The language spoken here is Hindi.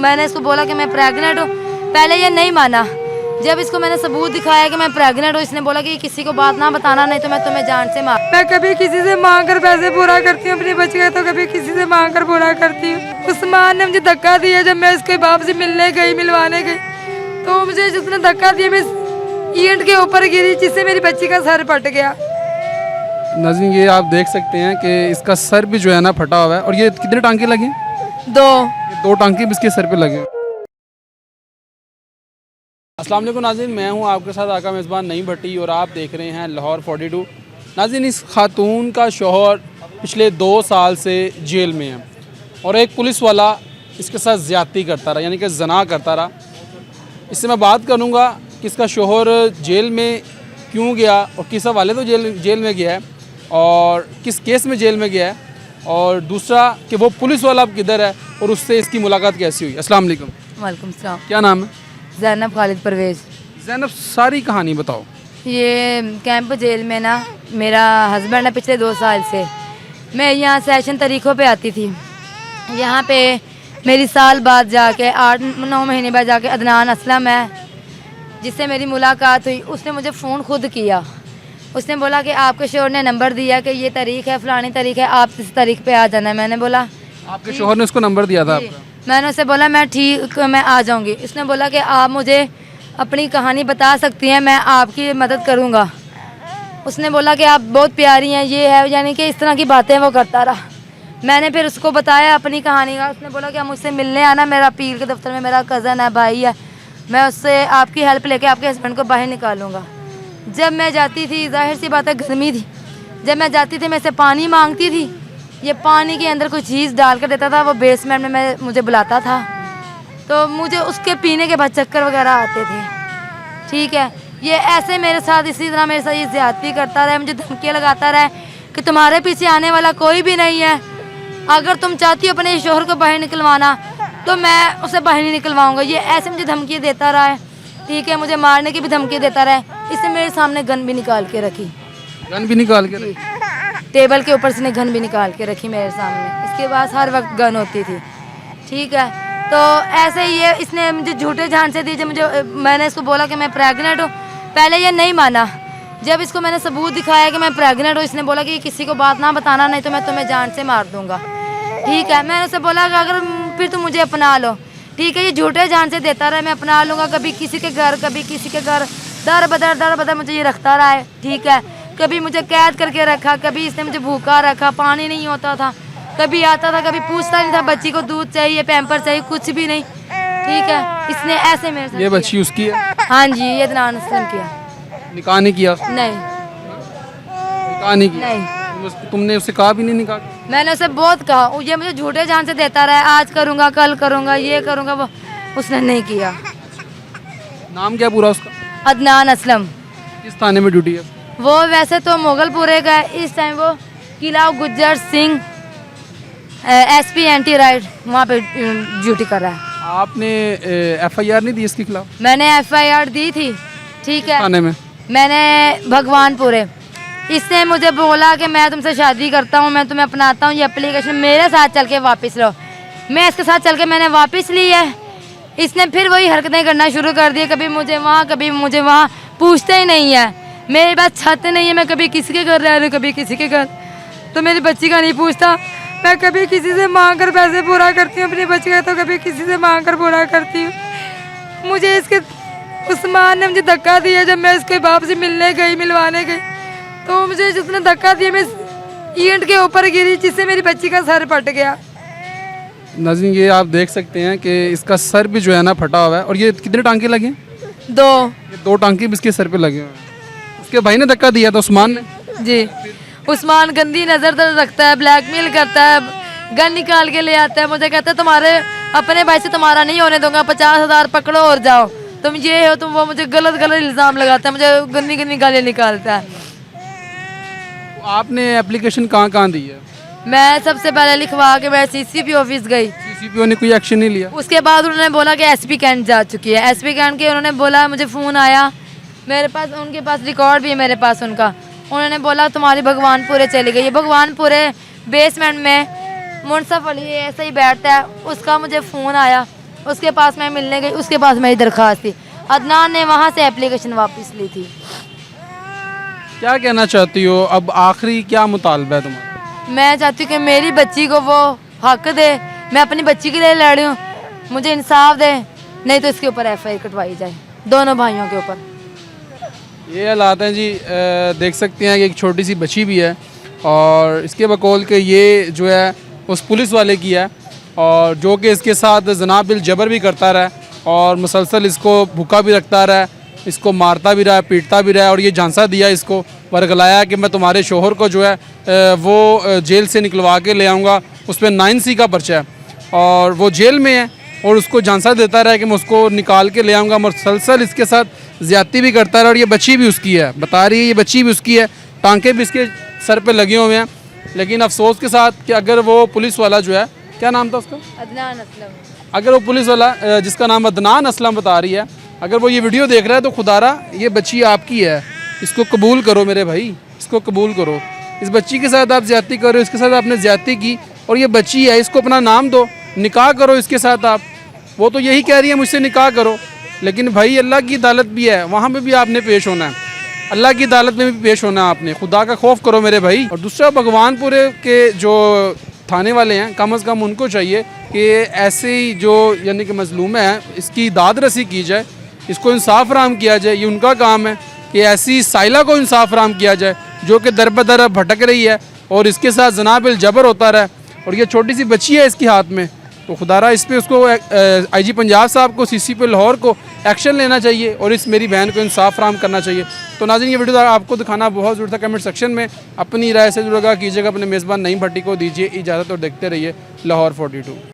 मैंने इसको बोला कि मैं प्रेग्नेंट हूँ, पहले ये नहीं माना। जब इसको मैंने सबूत दिखाया कि मैं प्रेग्नेंट हूँ, इसने बोला कि किसी को बात ना बताना, नहीं तो मैं तुम्हें जान से मार। मैं कभी किसी से मांग कर पैसे पूरा करती हूँ अपने बच्चे का, तो कभी किसी से मांग कर पूरा करती हूँ। उस्मान ने मुझे धक्का दिया जब मैं इसके बाप से मिलने गई, मिलवाने गई, तो मुझे जिसने धक्का दिया मैं ईंट के ऊपर गिरी, जिससे मेरी बच्ची का सर फट गया। नाज़रीन, ये आप देख सकते हैं कि इसका सर भी जो है ना फटा हुआ है। और ये कितने टांके लगे? 2 2 टांके भी इसके सर पे लगे। अस्सलाम वालेकुम नाज़रीन, मैं हूं आपके साथ आका मेज़बान नईम भट्टी और आप देख रहे हैं लाहौर 42। नाज़रीन, इस खातून का शौहर पिछले 2 साल से जेल में है और एक पुलिस वाला इसके साथ ज़्यादती करता रहा, यानी कि ज़ना करता रहा। इससे मैं बात करूंगा कि इसका शौहर जेल में क्यों गया और किस हवाले तो जेल में गया है और किस केस में जेल में गया है, और दूसरा कि वो पुलिस वाला अब किधर है और उससे इसकी मुलाकात कैसी हुई। अस्सलाम वालेकुम। वालेकुम सलाम। क्या नाम है? ज़ैनब खालिद परवेज़। ज़ैनब, सारी कहानी बताओ। ये कैंप जेल में ना मेरा हस्बैंड है पिछले 2 साल से। मैं यहाँ सेशन तारीखों पे आती थी। यहाँ पे मेरी साल बाद जाके 8-9 महीने बाद जाके अदनान असलम है जिससे मेरी मुलाकात हुई। उसने मुझे फ़ोन खुद किया। उसने बोला कि आपके शोहर ने नंबर दिया कि ये तारीख है, फ़लानी तारीख है, आप इस तारीख पे आ जाना है। मैंने बोला आपके शोहर ने उसको नंबर दिया था आपका? मैंने उससे बोला मैं ठीक, मैं आ जाऊंगी। उसने बोला कि आप मुझे अपनी कहानी बता सकती हैं, मैं आपकी मदद करूंगा। उसने बोला कि आप बहुत प्यारी हैं, ये है, यानी कि इस तरह की बातें वो करता रहा। मैंने फिर उसको बताया अपनी कहानी का। उसने बोला कि आप मुझसे मिलने आना, मेरा पीर के दफ्तर में मेरा कज़न है, भाई है, मैं उससे आपकी हेल्प लेके आपके हस्बैंड को बाहर निकालूंगा। जब मैं जाती थी, जाहिर सी बात है गर्मी थी, जब मैं जाती थी मैं इससे पानी मांगती थी, ये पानी के अंदर कोई चीज़ डाल कर देता था। वो बेसमेंट में मुझे बुलाता था, तो मुझे उसके पीने के बाद चक्कर वगैरह आते थे। ठीक है, ये ऐसे मेरे साथ इसी तरह मेरे साथ ये ज़्यादती करता रहा, मुझे धमकियाँ लगाता रहा कि तुम्हारे पीछे आने वाला कोई भी नहीं है, अगर तुम चाहती हो अपने शोहर को बाहर निकलवाना तो मैं उसे बाहर नहीं निकलवाऊँगा। ये ऐसे मुझे धमकियाँ देता रहा है। ठीक है, मुझे मारने की भी धमकी देता रहा है। इसने मेरे सामने गन भी निकाल के रखी। गन भी निकाल के रखी? टेबल के ऊपर से गन भी निकाल के रखी मेरे सामने। इसके पास हर वक्त गन होती थी। ठीक है, तो ऐसे ही ये इसने मुझे झूठे झांसे दिए। जब मैंने इसको बोला कि मैं प्रेग्नेंट हूँ, पहले ये नहीं माना। जब इसको मैंने सबूत दिखाया कि मैं प्रेग्नेंट हूँ, इसने बोला कि किसी को बात ना बताना, नहीं तो मैं तुम्हें जान से मार दूंगा। ठीक है, मैंने उससे बोला कि अगर फिर तुम मुझे अपना लो। ठीक है, ये झूठे झांसे देता रहा, मैं अपना लूँगा, कभी किसी के घर कभी किसी के घर, दर बदर मुझे ये रखता रहा है। ठीक है, कभी मुझे कैद करके रखा, कभी इसने मुझे भूखा रखा, पानी नहीं होता था, कभी आता था, कभी पूछता नहीं था बच्ची को दूध चाहिए, पैम्पर चाहिए, कुछ भी नहीं। ठीक है, इसने ऐसे मेरे साथ। ये बच्ची उसकी है? हाँ जी, ये अदनान असलम किया। निकाह नहीं किया? नहीं, निकाह नहीं किया? नहीं। तुमने उससे कहा भी नहीं निकाह? मैंने उसे बहुत कहा, ये मुझे झूठे जान से देता रहा है, आज करूँगा, कल करूँगा, ये करूँगा, वो उसने नहीं किया। नाम क्या पूरा उसका? अदनान असलम। किस थाने में ड्यूटी है? वो वैसे तो मोगलपुरे का है, इस टाइम वो Qila Gujjar Singh SP anti riot वहाँ पे ड्यूटी कर रहा है। आपने FIR नहीं दी इसके खिलाफ? मैंने FIR दी थी। ठीक है, थाने में? मैंने भगवानपुरे। इसने मुझे बोला कि मैं तुमसे शादी करता हूँ, मैं तुम्हें अपनाता हूँ, ये एप्लीकेशन मेरे साथ चल के वापस लो। मैं इसके साथ चल के मैंने वापस ली है। इसने फिर वही हरकतें करना शुरू कर दी, कभी मुझे वहाँ कभी मुझे वहाँ, पूछते ही नहीं है। मेरे पास छत नहीं है, मैं कभी किसी के घर रह रही हूँ, कभी किसी के घर, तो मेरी बच्ची का नहीं पूछता। मैं कभी किसी से मांग कर पैसे पूरा करती हूँ अपनी बच्ची का, तो कभी किसी से मांग कर पूरा करती हूँ। मुझे इसके उस्मान ने मुझे धक्का दिया जब मैं इसके बाप से मिलने गई, मिलवाने गई, तो मुझे जिसने धक्का दिया मैं ईंट के ऊपर गिरी, जिससे मेरी बच्ची का सर फट गया। नाज़रीन, ये आप देख सकते हैं कि इसका सर भी जो है ना फटा हुआ है। और ये कितने टांके लगे? 2। ये 2 टांके भी इसके सर पे लगे हुए हैं। उसके भाई ने धक्का दिया था, उस्मान ने? जी, उस्मान गंदी नज़र रखता है, ब्लैकमेल करता है, गन निकाल के ले आता है, मुझे कहता है तुम्हारे अपने भाई से तुम्हारा नहीं होने दूंगा, 50,000 पकड़ो और जाओ, तुम ये हो तुम वो। मुझे गलत इल्ज़ाम लगाता है, मुझे गंदी गंदी गालियाँ निकालता है। आपने एप्लीकेशन कहाँ दी है? मैं सबसे पहले लिखवा के मैं CCP ऑफिस गई। CCPO ने कोई एक्शन नहीं लिया? उसके बाद उन्होंने बोला कि SP कैंट जा चुकी है। SP कैंट के उन्होंने बोला, मुझे फ़ोन आया, मेरे पास उनके पास रिकॉर्ड भी है मेरे पास उनका। उन्होंने बोला तुम्हारी भगवानपुरे चली गई। भगवानपुरे बेसमेंट में मुनसफ अली ऐसे ही बैठता है, उसका मुझे फ़ोन आया, उसके पास मैं मिलने गई, उसके पास मेरी दरख्वास्त थी। अदनान ने वहाँ से एप्लीकेशन वापस ली थी। क्या कहना चाहती हो, अब आखिरी क्या मुतालबा है तुम्हारा? मैं चाहती हूँ कि मेरी बच्ची को वो हक दे। मैं अपनी बच्ची के लिए लड़ रही हूँ, मुझे इंसाफ दे, नहीं तो इसके ऊपर FIR कटवाई जाए, दोनों भाइयों के ऊपर। ये हालात हैं जी। देख सकते हैं कि एक छोटी सी बच्ची भी है और इसके बकौल के ये जो है उस पुलिस वाले की है, और जो कि इसके साथ जनाब बिल जबर भी करता रहा और मुसलसल इसको भूखा भी रखता रहा, इसको मारता भी रहा, पीटता भी रहा, और ये झांसा दिया, इसको वर्गलाया कि मैं तुम्हारे शोहर को जो है वो जेल से निकलवा के ले आऊँगा। उस पर 9C का पर्चा है और वो जेल में है, और उसको झांसा देता रहा कि मैं उसको निकाल के ले आऊँगा। मुसलसल इसके साथ ज़्यादती भी करता रहा, और ये बच्ची भी उसकी है, बता रही है ये बच्ची भी उसकी है, टांके भी इसके सर पे लगे हुए हैं। लेकिन अफसोस के साथ कि अगर वो पुलिस वाला जो है, क्या नाम था उसका? अदनान असलम। अगर वो पुलिस वाला जिसका नाम अदनान असलम बता रही है, अगर वो ये वीडियो देख रहा है तो खुदारा ये बच्ची आपकी है, इसको कबूल करो मेरे भाई, इसको कबूल करो। इस बच्ची के साथ आप ज़्यादती करो, इसके साथ आपने ज़्यादती की, और ये बच्ची है, इसको अपना नाम दो, निकाह करो इसके साथ आप। वो तो यही कह रही है मुझसे निकाह करो, लेकिन भाई अल्लाह की अदालत भी है, वहाँ पे भी आपने पेश होना है, अल्लाह की अदालत में भी पेश होना है आपने। खुदा का खौफ करो मेरे भाई। और दूसरा, भगवानपुरे के जो थाने वाले हैं, कम से कम उनको चाहिए कि ऐसे ही जो यानी कि मजलूम है, इसकी दाद रसी की जाए, इसको इंसाफ फराहम किया जाए। ये उनका काम है कि ऐसी साइला को इंसाफ फराहम किया जाए जो कि दर बदर भटक रही है और इसके साथ जनाबिल जबर होता रहा, और ये छोटी सी बच्ची है इसके हाथ में। तो खुदारा इस पे उसको IG पंजाब साहब को, CCP लाहौर को एक्शन लेना चाहिए और इस मेरी बहन को इंसाफ फराहम करना चाहिए। तो नाज़रीन, ये वीडियो आपको दिखाना बहुत ज़रूरी था। कमेंट सेक्शन में अपनी राय से जुड़ा कीजिएगा। अपने मेज़बान नईम भट्टी को दीजिए इजाज़त और देखते रहिए लाहौर 42।